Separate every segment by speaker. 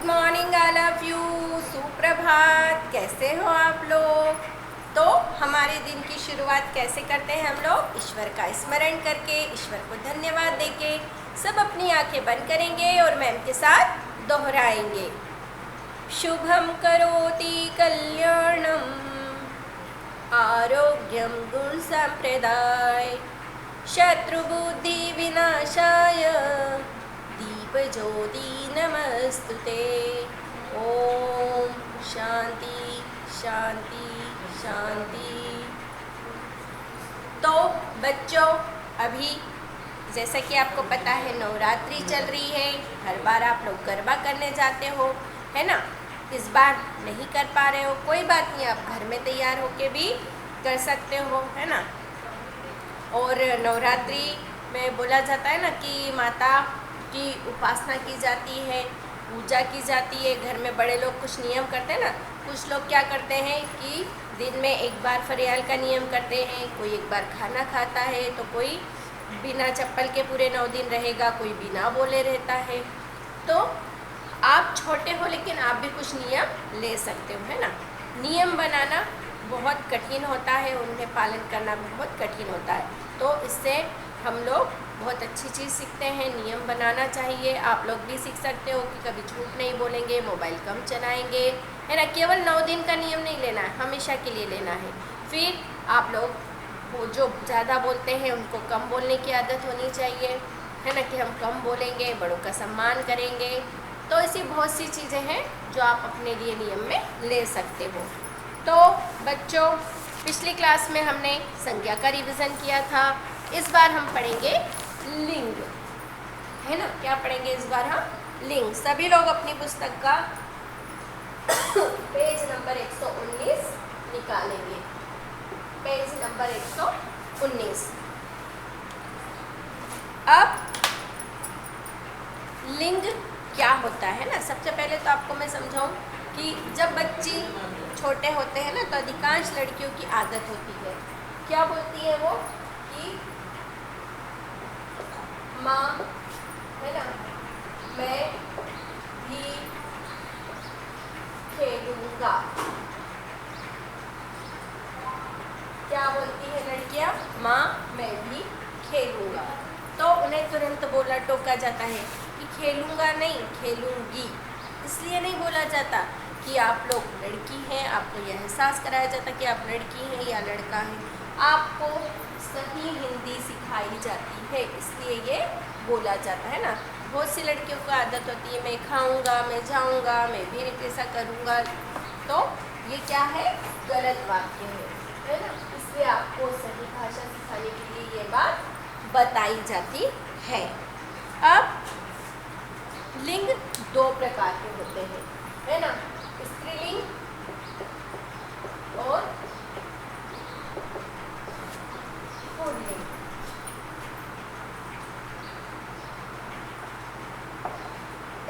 Speaker 1: Good morning all of you. सुप्रभात। कैसे हो आप लोग? तो हमारे दिन की शुरुआत कैसे करते हैं हम लोग? ईश्वर का स्मरण करके, ईश्वर को धन्यवाद देके। सब अपनी आंखें बंद करेंगे और मैम के साथ दोहराएंगे। शुभम करोति कल्याणम आरोग्यम गुण संप्रदाय शत्रुबुद्धि विनाशाय दीप ज्योति नमस्तुते। ओम शांति शांति शांति। तो बच्चों, अभी जैसा कि आपको पता है नवरात्रि चल रही है। हर बार आप लोग गरबा करने जाते हो, है ना? इस बार नहीं कर पा रहे हो, कोई बात नहीं, आप घर में तैयार होके भी कर सकते हो, है ना? और नवरात्रि में बोला जाता है ना कि माता की उपासना की जाती है, पूजा की जाती है। घर में बड़े लोग कुछ नियम करते हैं ना। कुछ लोग क्या करते हैं कि दिन में एक बार फरियाल का नियम करते हैं, कोई एक बार खाना खाता है, तो कोई बिना चप्पल के पूरे 9 दिन रहेगा, कोई बिना बोले रहता है। तो आप छोटे हो लेकिन आप भी कुछ नियम ले सकते हो, है ना? नियम बनाना बहुत कठिन होता है, उन्हें पालन करना बहुत कठिन होता है। तो इससे हम लोग बहुत अच्छी चीज़ सीखते हैं। नियम बनाना चाहिए। आप लोग भी सीख सकते हो कि कभी झूठ नहीं बोलेंगे, मोबाइल कम चलाएंगे, है ना? केवल 9 दिन का नियम नहीं लेना है, हमेशा के लिए लेना है। फिर आप लोग वो जो ज़्यादा बोलते हैं उनको कम बोलने की आदत होनी चाहिए, है ना? कि हम कम बोलेंगे, बड़ों का सम्मान करेंगे। तो ऐसी बहुत सी चीज़ें हैं जो आप अपने लिए नियम में ले सकते हो। तो बच्चों, पिछली क्लास में हमने संज्ञा का रिवीजन किया था। इस बार हम पढ़ेंगे लिंग, है ना? क्या पढ़ेंगे इस बार हम? लिंग। सभी लोग अपनी पुस्तक का पेज नंबर 119 निकालेंगे। Page number 119। अब लिंग क्या होता है ना? सबसे पहले तो आपको मैं समझाऊं कि जब बच्ची छोटे होते हैं ना, तो अधिकांश लड़कियों की आदत होती है, क्या बोलती है वो कि माँ, है ना, मैं भी खेलूंगा। क्या बोलती है लड़कियाँ? माँ, मैं भी खेलूंगा। तो उन्हें तुरंत बोला टोका जाता है कि खेलूंगा नहीं, खेलूंगी। इसलिए नहीं बोला जाता कि आप लोग लड़की हैं, आपको यह एहसास कराया जाता कि आप लड़की हैं या लड़का है। आपको सही हिंदी सिखाई जाती है, इसलिए ये बोला जाता है ना। बहुत सी लड़कियों को आदत होती है मैं खाऊंगा, मैं जाऊंगा, मैं भी ऐसा करूंगा। तो ये क्या है? गलत वाक्य है ना? इसलिए आपको सही भाषा सिखाने के लिए ये बात बताई जाती है। अब लिंग 2 प्रकार के होते हैं, है ना? स्त्रीलिंग और पुल्लिंग।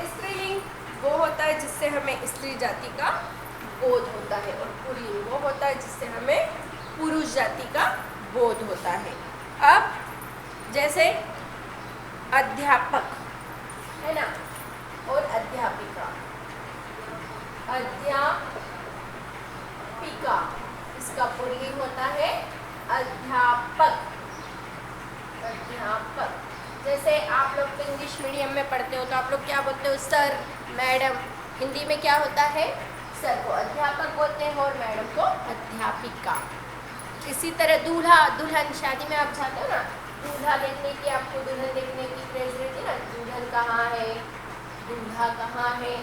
Speaker 1: स्त्रीलिंग वो होता है जिससे हमें स्त्री जाति का बोध होता है, और पुल्लिंग वो होता है जिससे हमें पुरुष जाति का बोध होता है। अब जैसे अध्यापक, है ना, और अध्यापिका। अध्यापिका, इसका पुल्लिंग होता है अध्यापक। अध्यापक। जैसे आप लोग तो इंग्लिश मीडियम में पढ़ते हो, तो आप लोग क्या बोलते हो? Sir, madam. हिंदी में क्या होता है? सर को अध्यापक बोलते हैं और मैडम को अध्यापिका। इसी तरह दूल्हा दुल्हन, शादी में आप जाते हो ना, दूल्हा देखने की, आपको दुल्हन देखने की क्रेज रहती है ना, दुल्हन कहाँ है, दूल्हा कहाँ है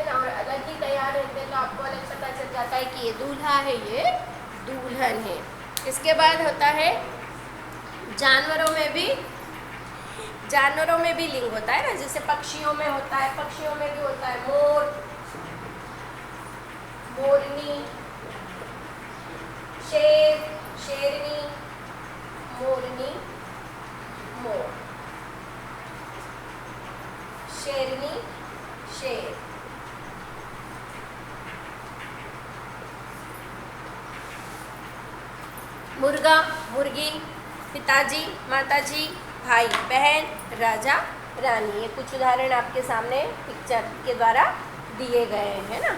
Speaker 1: ना? और अलग ही तैयार रहते हैं, तो आपको अलग पता चल जाता है कि ये दूल्हा है, ये दुल्हन है। इसके बाद होता है जानवरों में भी लिंग होता है ना। जैसे पक्षियों में होता है, पक्षियों में भी होता है मोर, मोरनी, शेर, शेरनी, मोरनी, मोर, शेरनी, शेर। मुर्गा, मुर्गी, पिताजी, माताजी, भाई बहन, राजा रानी। ये कुछ उदाहरण आपके सामने पिक्चर के द्वारा दिए गए हैं ना।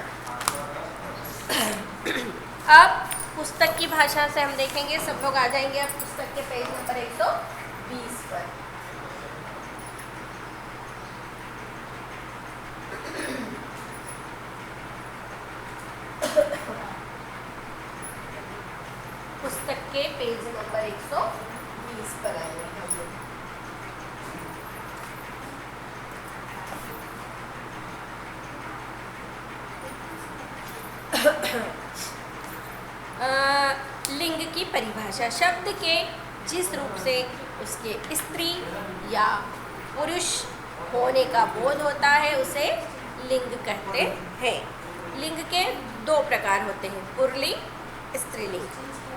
Speaker 1: अब पुस्तक की भाषा से हम देखेंगे, सब लोग आ जाएंगे अब पुस्तक के पेज नंबर 120 पर। पुस्तक के पेज नंबर 120 पर आएंगे हम लोग। लिंग की परिभाषा, शब्द के जिस रूप से उसके स्त्री या पुरुष होने का बोध होता है उसे लिंग कहते हैं। लिंग के दो प्रकार होते हैं, पुल्लिंग, स्त्रीलिंग।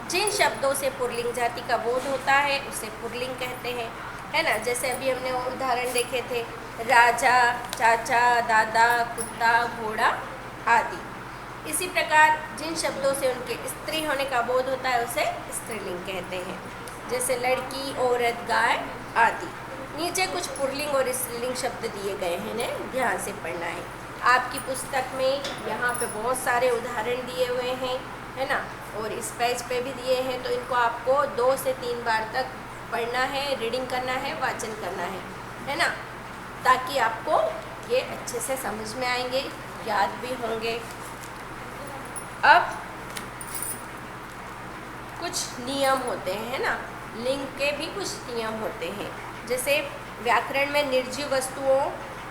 Speaker 1: जिन शब्दों से पुल्लिंग जाति का बोध होता है उसे पुल्लिंग कहते हैं, है ना। जैसे अभी हमने उदाहरण देखे थे, राजा, चाचा, दादा, कुत्ता, घोड़ा आदि। इसी प्रकार जिन शब्दों से उनके स्त्री होने का बोध होता है उसे स्त्रीलिंग कहते हैं, जैसे लड़की, औरत, गाय आदि। नीचे कुछ पुल्लिंग और स्त्रीलिंग शब्द दिए गए हैं, इन्हें ध्यान से पढ़ना है। आपकी पुस्तक में यहाँ पे बहुत सारे उदाहरण दिए हुए हैं, है ना, और इस पेज पे भी दिए हैं, तो इनको आपको 2 से 3 बार तक पढ़ना है, रीडिंग करना है, वाचन करना है ना, ताकि आपको ये अच्छे से समझ में आएंगे, याद भी होंगे। अब कुछ नियम होते हैं, है ना, लिंग के भी कुछ नियम होते हैं। जैसे व्याकरण में निर्जीव वस्तुओं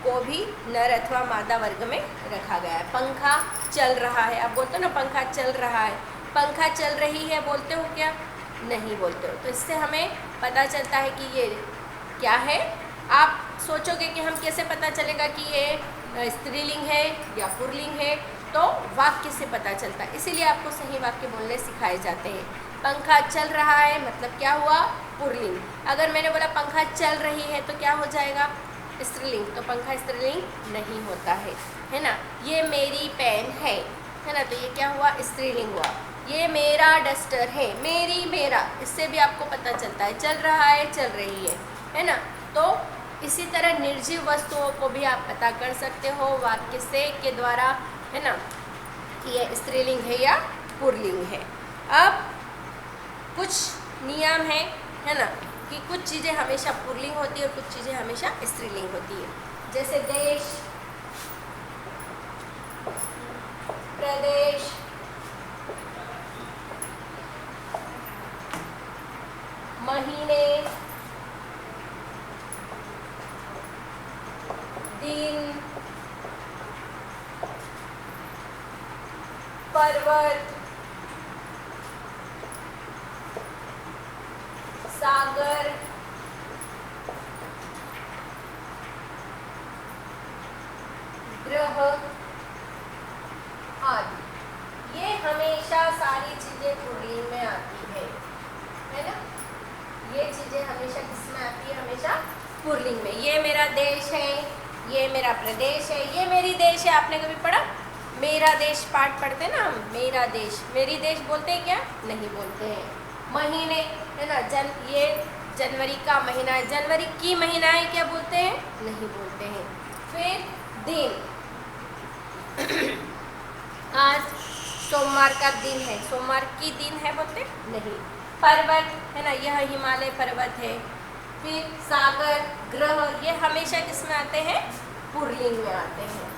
Speaker 1: को भी नर अथवा मादा वर्ग में रखा गया है। पंखा चल रहा है, आप बोलते हो ना पंखा चल रहा है, पंखा चल रही है बोलते हो क्या? नहीं बोलते हो। तो इससे हमें पता चलता है कि ये क्या है। आप सोचोगे कि हम कैसे पता चलेगा कि ये स्त्रीलिंग है या पुल्लिंग है, तो वाक्य से पता चलता है। इसीलिए आपको सही वाक्य बोलने सिखाए जाते हैं। पंखा चल रहा है मतलब क्या हुआ? पुल्लिंग। अगर मैंने बोला पंखा चल रही है तो क्या हो जाएगा? स्त्रीलिंग। तो पंखा स्त्रीलिंग नहीं होता है ना। ये मेरी पेन है ना, तो ये क्या हुआ? स्त्रीलिंग हुआ। ये मेरा डस्टर है, मेरी, मेरा, इससे भी आपको पता चलता है चल रहा है, चल रही है ना। तो इसी तरह निर्जीव वस्तुओं को भी आप पता कर सकते हो वाक्य से के द्वारा, है ना, कि ये स्त्रीलिंग है या पुल्लिंग है। अब कुछ नियम है ना, कि कुछ चीज़ें हमेशा पुल्लिंग होती है और कुछ चीज़ें हमेशा स्त्रीलिंग होती है। जैसे देश, प्रदेश, महीने, दिन, पर्वत, सागर, ग्रह आदि, ये हमेशा सारी चीजें पुल्लिंग में आती है ना। ये चीजें हमेशा किसमें आती है? हमेशा पुल्लिंग में। ये मेरा देश है, ये मेरा प्रदेश है, ये मेरी देश है। आपने कभी पढ़ा? मेरा देश पाठ पढ़ते ना हम, मेरा देश, मेरी देश बोलते हैं क्या? नहीं बोलते हैं। महीने, है ना, ये जनवरी का महीना है, जनवरी की महीना है, क्या बोलते हैं? नहीं बोलते हैं। फिर दिन, आज सोमवार का दिन है, सोमवार की दिन है बोलते? नहीं। पर्वत, है ना, यह हिमालय पर्वत है। फिर सागर, ग्रह, ये हमेशा किसमें आते हैं? पुल्लिंग में आते हैं।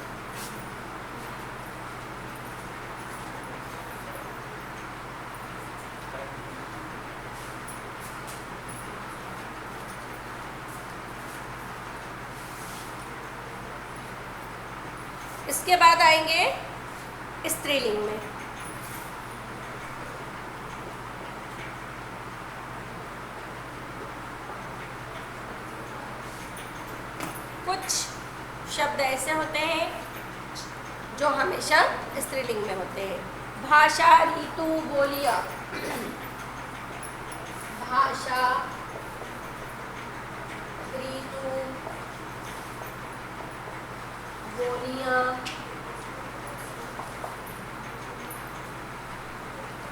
Speaker 1: इसके बाद आएंगे स्त्रीलिंग में। कुछ शब्द ऐसे होते हैं जो हमेशा स्त्रीलिंग में होते हैं। भाषा, ऋतु, बोलियां। भाषा, ऋतु, बोलियां,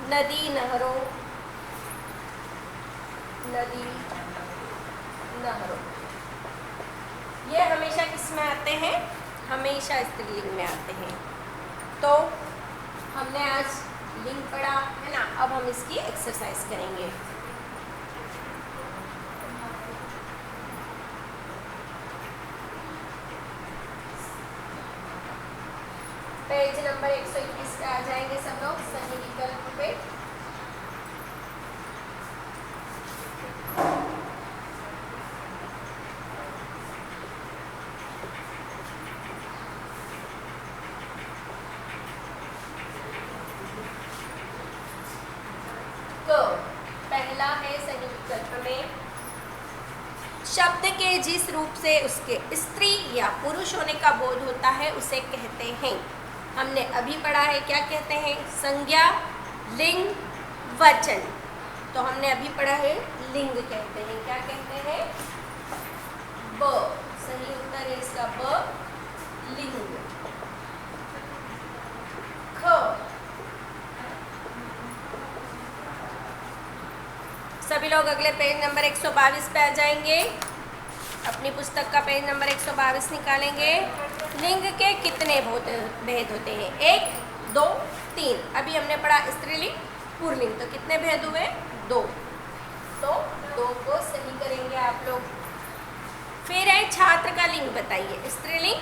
Speaker 1: नदी, नहरों, नदी, नहरों, ये हमेशा किस में आते हैं? हमेशा स्त्रीलिंग में आते हैं। तो हमने आज लिंग पढ़ा है ना, अब हम इसकी एक्सरसाइज करेंगे। पेज नंबर 121 पे आ जाएंगे सब लोग, सही विकल्प पे। तो पहला है सही विकल्प में, शब्द के जिस रूप से उसके स्त्री या पुरुष होने का बोध होता है उसे कहते हैं। हमने अभी पढ़ा है, क्या कहते हैं? संज्ञा, लिंग, वचन। तो हमने अभी पढ़ा है लिंग कहते हैं। क्या कहते हैं? ब। सही उत्तर है इसका ब, लिंग। ख। सभी लोग अगले पेज नंबर 122 पे आ जाएंगे। अपनी पुस्तक का पेज नंबर 122 निकालेंगे। लिंग के कितने भेद होते हैं? 1, 2, 3। अभी हमने पढ़ा स्त्रीलिंग, पुल्लिंग, तो कितने भेद हुए? 2। तो 2 को सही करेंगे आप लोग। फिर है छात्र का लिंग बताइए। स्त्रीलिंग,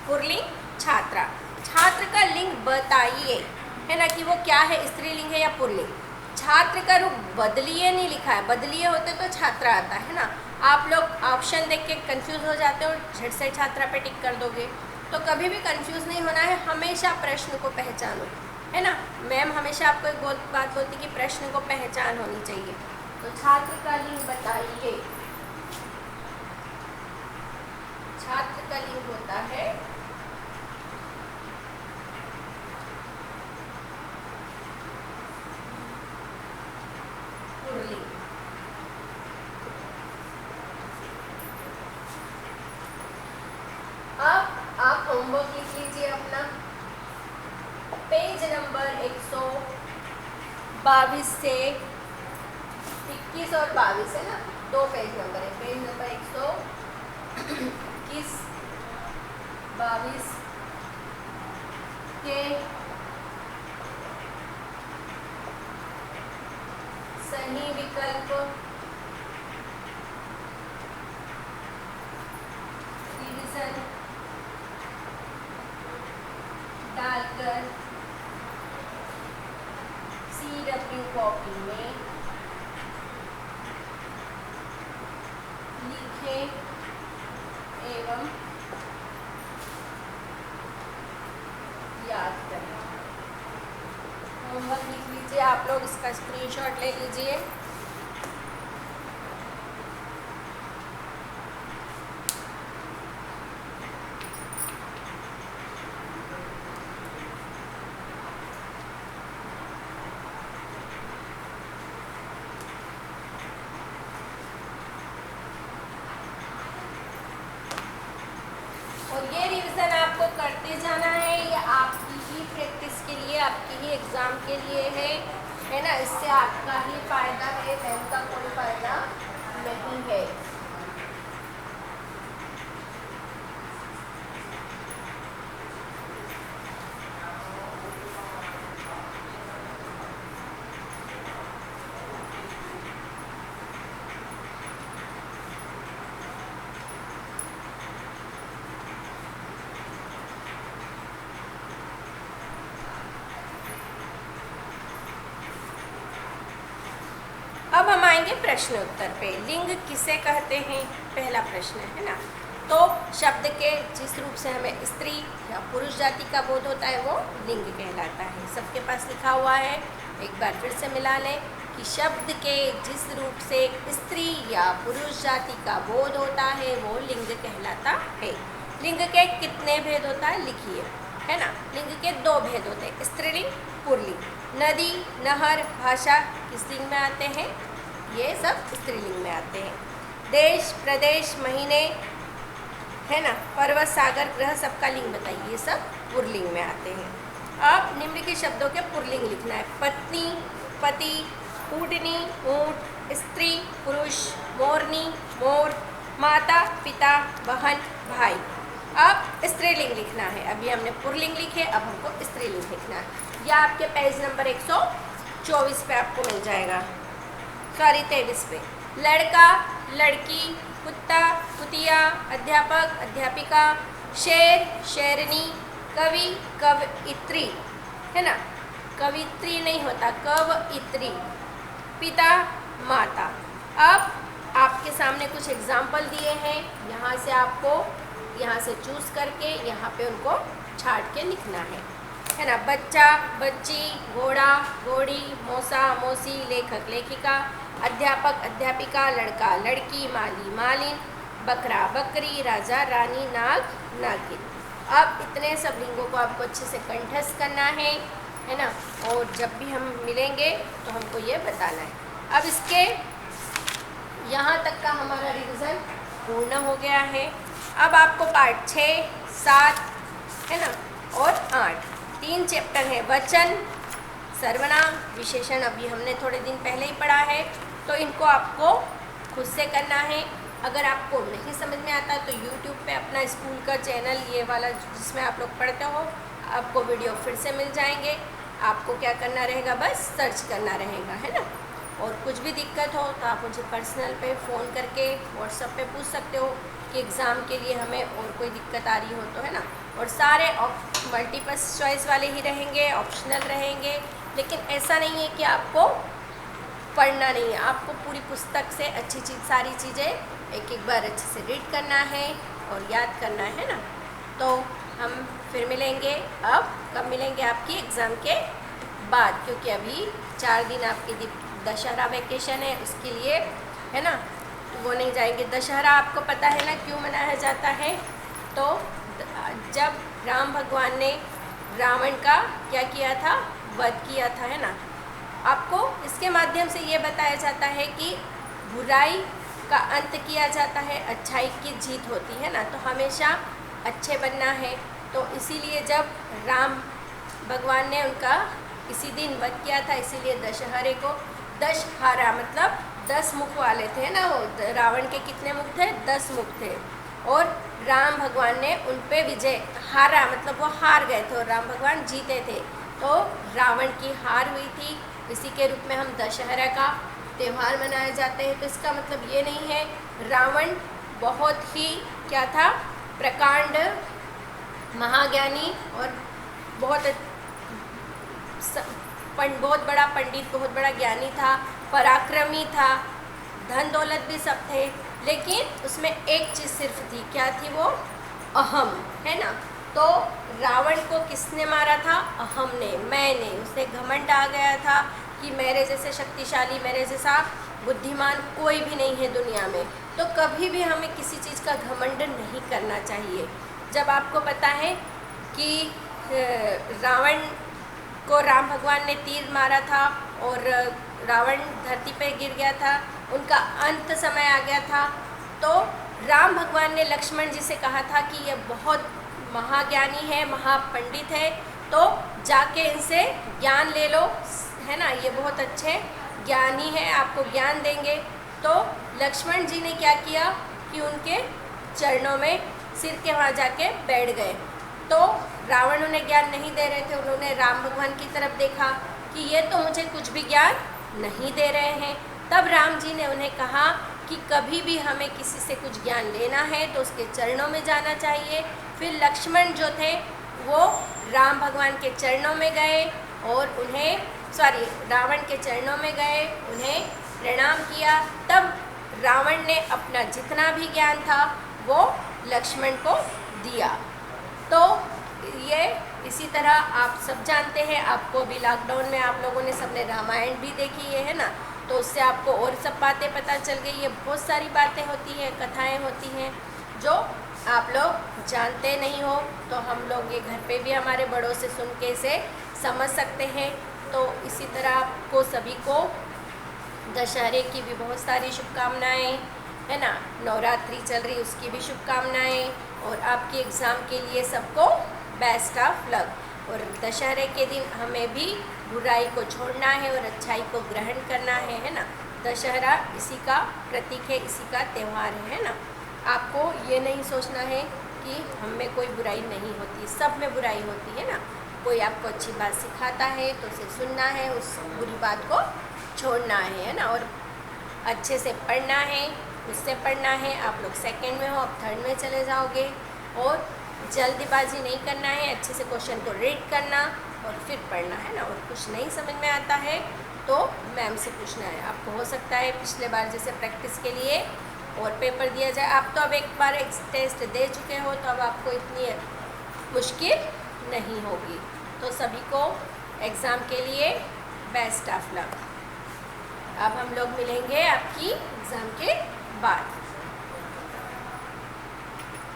Speaker 1: पुल्लिंग, छात्रा। छात्र का लिंग बताइए, है ना, कि वो क्या है, स्त्रीलिंग है या पुल्लिंग। छात्र का रूप बदलिए नहीं लिखा है, बदलिए होते तो छात्रा आता है ना। आप लोग ऑप्शन देख के कंफ्यूज हो जाते हो, झट से छात्रा पे टिक कर दोगे। तो कभी भी कंफ्यूज नहीं होना है, हमेशा प्रश्न को पहचानो, है ना। मैम हमेशा आपको एक बात बोलती कि प्रश्न को पहचान होनी चाहिए। तो छात्र का लिंग बताइए। छात्र का लिंग होता है पुल्लिंग। अब आप होमवर्क लिख लीजिए अपना। पेज नंबर 122 से 21 और 22 है ना, 2 पेज नंबर है। पेज नंबर 121, 22 के सही विकल्प रिवीजन डालकर CW कॉपी में लिखें एवं याद करें। होमवर्क लिख लीजिए आप लोग, इसका स्क्रीनशॉट ले लीजिए। और ये रिवीजन आपको करते जाना है, ये आपकी ही प्रैक्टिस के लिए, आपकी ही एग्ज़ाम के लिए है ना। इससे आपका ही फायदा है, मैम का कोई फायदा नहीं है। अब हम आएंगे प्रश्न उत्तर पे। लिंग किसे कहते हैं, पहला प्रश्न है ना। तो शब्द के जिस रूप से हमें स्त्री या पुरुष जाति का बोध होता है वो लिंग कहलाता है। सबके पास लिखा हुआ है, एक बार फिर से मिला लें कि शब्द के जिस रूप से स्त्री या पुरुष जाति का बोध होता है वो लिंग कहलाता है। लिंग के कितने भेद होता है लिखिए, है ना। लिंग के 2 भेद होते हैं, स्त्रीलिंग, पुल्लिंग। नदी, नहर, भाषा किस लिंग में आते हैं? ये सब स्त्रीलिंग में आते हैं। देश, प्रदेश, महीने, है ना, पर्वत, सागर, ग्रह, सबका लिंग बताइए, ये सब पुल्लिंग में आते हैं। अब निम्नलिखित शब्दों के पुल्लिंग लिखना है। पत्नी, पति, ऊँटनी, ऊँट, स्त्री, पुरुष, मोरनी, मोर, माता, पिता, बहन, भाई। अब स्त्रीलिंग लिखना है। अभी हमने पुल्लिंग लिखे, अब हमको स्त्रीलिंग लिखना है। यह आपके पेज नंबर 124 पे आपको मिल जाएगा, सॉरी 23 पे। लड़का, लड़की, कुत्ता, कुतिया, अध्यापक, अध्यापिका, शेर, शेरनी, कवि, कवयित्री, है ना, कवित्री नहीं होता, कवयित्री, पिता, माता। अब आपके सामने कुछ एग्जाम्पल दिए हैं, यहाँ से आपको यहाँ से चूज़ करके यहाँ पे उनको छाट के लिखना है ना। बच्चा, बच्ची, घोड़ा, घोड़ी, मौसा, मौसी, लेखक, लेखिका, अध्यापक, अध्यापिका, लड़का, लड़की, माली, मालिन, बकरा, बकरी, राजा, रानी, नाग, नागिन। अब इतने सब लिंगों को आपको अच्छे से कंठस्थ करना है ना, और जब भी हम मिलेंगे तो हमको ये बताना है। अब इसके यहाँ तक का हमारा रिवीजन पूर्ण हो गया है। अब आपको पार्ट 6, 7, है ना, और 8, 3 चैप्टर हैं। वचन, सर्वनाम, विशेषण अभी हमने थोड़े दिन पहले ही पढ़ा है, तो इनको आपको खुद से करना है। अगर आपको नहीं समझ में आता तो यूट्यूब पे अपना स्कूल का चैनल, ये वाला जिसमें आप लोग पढ़ते हो, आपको वीडियो फिर से मिल जाएंगे। आपको क्या करना रहेगा, बस सर्च करना रहेगा, है ना। और कुछ भी दिक्कत हो तो आप मुझे पर्सनल पे फ़ोन करके व्हाट्सएप पे पूछ सकते हो कि एग्ज़ाम के लिए हमें और कोई दिक्कत आ रही हो तो, है ना। और सारे मल्टीपल चॉइस वाले ही रहेंगे, ऑप्शनल रहेंगे, लेकिन ऐसा नहीं है कि आपको पढ़ना नहीं है। आपको पूरी पुस्तक से अच्छी सारी चीज़ें एक बार अच्छे से रीड करना है और याद करना है ना। तो हम फिर मिलेंगे। अब कब मिलेंगे, आपकी एग्ज़ाम के बाद, क्योंकि अभी 4 दिन आपकी दशहरा वैकेशन है, उसके लिए, है ना, तो वो नहीं जाएंगे। दशहरा आपको पता है ना क्यों मनाया जाता है, तो जब राम भगवान ने रावण का क्या किया था, वध किया था, है ना। आपको इसके माध्यम से ये बताया जाता है कि बुराई का अंत किया जाता है, अच्छाई की जीत होती है ना। तो हमेशा अच्छे बनना है। तो इसीलिए जब राम भगवान ने उनका इसी दिन वध किया था, इसीलिए दशहरे को दशहरा मतलब 10 मुख वाले थे ना। वो रावण के कितने मुख थे, 10 मुख थे, और राम भगवान ने उन पे विजय, हारा मतलब वो हार गए थे और राम भगवान जीते थे। तो रावण की हार हुई थी, इसी के रूप में हम दशहरा का त्यौहार मनाए जाते हैं। तो इसका मतलब ये नहीं है, रावण बहुत ही क्या था, प्रकांड, महाज्ञानी और बहुत बड़ा पंडित, बहुत बड़ा ज्ञानी था, पराक्रमी था, धन दौलत भी सब थे, लेकिन उसमें एक चीज़ सिर्फ थी, क्या थी वो, अहम, है ना। तो रावण को किसने मारा था, अहम ने, मैंने। उसे घमंड आ गया था कि मेरे जैसे शक्तिशाली, मेरे जैसा बुद्धिमान कोई भी नहीं है दुनिया में। तो कभी भी हमें किसी चीज़ का घमंड नहीं करना चाहिए। जब आपको पता है कि रावण को राम भगवान ने तीर मारा था और रावण धरती पे गिर गया था, उनका अंत समय आ गया था, तो राम भगवान ने लक्ष्मण जी से कहा था कि ये बहुत महाज्ञानी है, महापंडित है, तो जाके इनसे ज्ञान ले लो, है ना, ये बहुत अच्छे ज्ञानी है, आपको ज्ञान देंगे। तो लक्ष्मण जी ने क्या किया कि उनके चरणों में सिर के वहाँ जाके बैठ गए। तो रावण उन्हें ज्ञान नहीं दे रहे थे, उन्होंने राम भगवान की तरफ देखा कि ये तो मुझे कुछ भी ज्ञान नहीं दे रहे हैं। तब राम जी ने उन्हें कहा कि कभी भी हमें किसी से कुछ ज्ञान लेना है तो उसके चरणों में जाना चाहिए। फिर लक्ष्मण जो थे वो राम भगवान के चरणों में गए और रावण के चरणों में गए, उन्हें प्रणाम किया। तब रावण ने अपना जितना भी ज्ञान था वो लक्ष्मण को दिया। तो ये इसी तरह आप सब जानते हैं, आपको अभी लॉकडाउन में आप लोगों ने सबने रामायण भी देखी है ना, तो उससे आपको और सब बातें पता चल गई है। बहुत सारी बातें होती हैं, कथाएं होती हैं जो आप लोग जानते नहीं हो, तो हम लोग ये घर पे भी हमारे बड़ों से सुन के इसे समझ सकते हैं। तो इसी तरह आपको सभी को दशहरे की भी बहुत सारी शुभकामनाएं, है ना, नवरात्रि चल रही उसकी भी शुभकामनाएं, और आपके एग्ज़ाम के लिए सबको बेस्ट ऑफ लक। और दशहरे के दिन हमें भी बुराई को छोड़ना है और अच्छाई को ग्रहण करना है ना। दशहरा इसी का प्रतीक है, इसी का त्यौहार है ना। आपको ये नहीं सोचना है कि हम में कोई बुराई नहीं होती, सब में बुराई होती है ना। कोई आपको अच्छी बात सिखाता है तो उसे सुनना है, उस बुरी बात को छोड़ना है ना। और अच्छे से पढ़ना है, उससे पढ़ना है। आप लोग सेकंड में हो, आप थर्ड में चले जाओगे। और जल्दबाजी नहीं करना है, अच्छे से क्वेश्चन को रीड करना और फिर पढ़ना है ना। और कुछ नहीं समझ में आता है तो मैम से पूछना है। आपको हो सकता है पिछले बार जैसे प्रैक्टिस के लिए और पेपर दिया जाए। आप तो अब एक बार एक टेस्ट दे चुके हो तो अब आपको इतनी मुश्किल नहीं होगी। तो सभी को एग्ज़ाम के लिए बेस्ट ऑफ लक। अब हम लोग मिलेंगे आपकी एग्ज़ाम के बाद।